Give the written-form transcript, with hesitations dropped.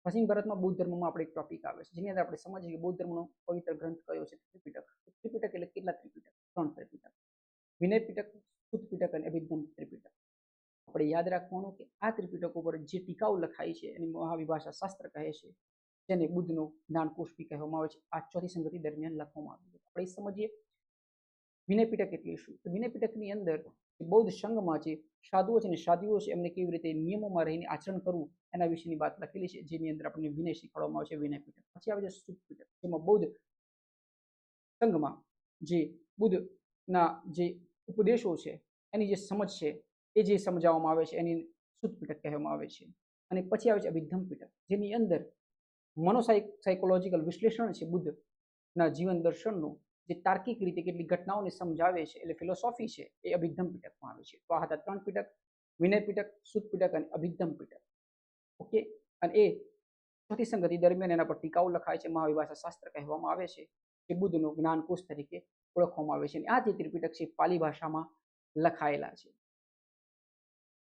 પ્રાચીન ભારતમાં બૌદ્ધ ધર્મમાં આપણે એક ટોપિક આવે છે જેની અંદર આપણે સમજીએ કે બૌદ્ધ ધર્મનો પવિત્ર ગ્રંથ કયો છે? ત્રિપિટક. ત્રિપિટક એટલે કેટલા ત્રિપિટક? 3 ત્રિપિટક. વિનય પિટક, સુત્ત પિટક અને અભિધમ્મ ત્રિપિટક. આપણે યાદ રાખવાનું કે આ ત્રિપિટક ઉપર જે ટીકાઓ લખાઈ છે એની મહાવિભાષા શાસ્ત્ર કહે છે, જેને બુદ્ધનો જ્ઞાનકોશ બી કહેવામાં આવે છે. આ ચોથી સંગતિ દરમિયાન લખવામાં આવ્યું. આપણે સમજીએ વિનય પિટક એટલે શું? તો વિનય પિટકની અંદર બૌદ્ધ સંઘમાં જે સાધુઓ છે અને સાધ્વીઓ છે એમને કેવી રીતે નિયમોમાં રહીને આચરણ કરવું એના વિશેની વાત લખેલી છે, જેની અંદર આપણને વિનય શીખવાડવામાં આવે છે, વિનય પિટક. પછી આવે છે સુત્ત પિટક, જેમાં બૌદ્ધ સંઘમાં જે બુદ્ધના જે ઉપદેશો છે એની જે સમજ છે એ જે સમજાવવામાં આવે છે એની સુત્ત પિટક કહેવામાં આવે છે. અને પછી આવે છે અભિધમ્મ પિટક, જેની અંદર સાયકોલોજીકલ વિશ્લેષણ છે બુદ્ધના જીવન દર્શનનું, જે તાર્કિક રીતે કેટલીક ઘટનાઓને સમજાવે છે, એટલે ફિલોસોફી છે, એ અભિધમ્મ પિટકમાં આવે છે. તો આ હતા 3 પિટક: વિનય પિટક, સુત્ત પિટક અને અભિધમ્મ પિટક. ઓકે. અને એ ચોથી સંગતિ દરમિયાન એના પર ટીકાઓ લખાય છે, મહાવિભાષા શાસ્ત્ર કહેવામાં આવે છે, જે બુદ્ધનો જ્ઞાનકોશ તરીકે ઓળખવામાં આવે છે. અને આ જે ત્રિપિટક છે પાલી ભાષામાં લખાયેલા છે.